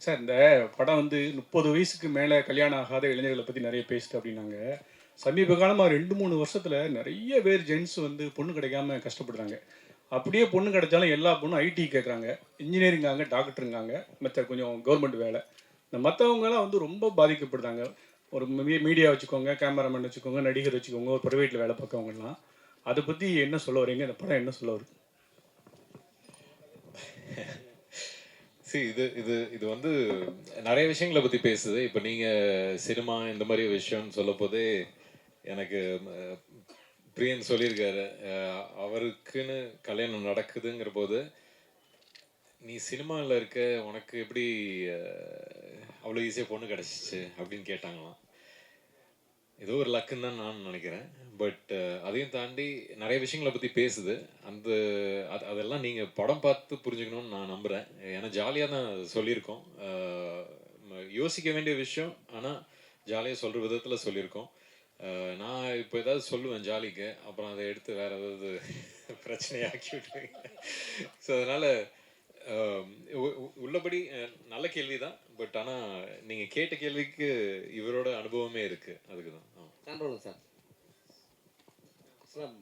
Sir இந்த படம் வந்து 30 வயசுக்கு மேலே கல்யாணம் ஆகாத இளைஞர்களை பற்றி நிறைய பேசுது அப்படின்னாங்க. சமீப காலமாக 2-3 வருஷத்தில் நிறைய பேர் ஜென்ஸ் வந்து பொண்ணு கிடைக்காம கஷ்டப்படுறாங்க. அப்படியே பொண்ணு கிடைச்சாலும் எல்லா பொண்ணும் ஐடி கேட்குறாங்க, இன்ஜினியரிங்காங்க, டாக்டருங்காங்க, மற்ற கொஞ்சம் கவர்மெண்ட் வேலை. இந்த மற்றவங்கலாம் வந்து ரொம்ப பாதிக்கப்படுறாங்க. ஒரு மீடியா வச்சுக்கோங்க, கேமராமேன் வச்சுக்கோங்க, நடிகர் வச்சுக்கோங்க, ஒரு ப்ரைவேட்டில் வேலை பார்க்கவங்கலாம். அதை பற்றி என்ன சொல்ல வரீங்க? இந்த படம் என்ன சொல்ல வருது? இது இது இது வந்து நிறைய விஷயங்களை பற்றி பேசுது. இப்போ நீங்கள் சினிமா இந்த மாதிரி விஷயம்னு சொல்ல போதே எனக்கு பிரியன் சொல்லியிருக்காரு, அவருக்குன்னு கல்யாணம் நடக்குதுங்கிற போது, நீ சினிமாவில் இருக்க, உனக்கு எப்படி அவ்வளோ ஈஸியாக பொண்ணு கிடச்சிச்சு அப்படின்னு கேட்டாங்களாம். ஏதோ ஒரு லக்குன்னு தான் நான் நினைக்கிறேன். பட் அதையும் தாண்டி நிறைய விஷயங்களை பற்றி பேசுது. அந்த அதெல்லாம் நீங்கள் படம் பார்த்து புரிஞ்சுக்கணும்னு நான் நம்புகிறேன். ஏன்னா ஜாலியாக தான் சொல்லியிருக்கோம். யோசிக்க வேண்டிய விஷயம், ஆனால் ஜாலியாக சொல்கிற விதத்தில் சொல்லியிருக்கோம். நான் இப்போ ஏதாவது சொல்லுவேன் ஜாலிக்கு, அப்புறம் அதை எடுத்து வேறு ஏதாவது பிரச்சனையாக்கி விட்டுருவீங்க. ஸோ அதனால் உள்ளபடி நல்ல கேள்வி தான். பட் ஆனால் நீங்கள் கேட்ட கேள்விக்கு இவரோட அனுபவமே இருக்குது. அதுக்கு தான். சார்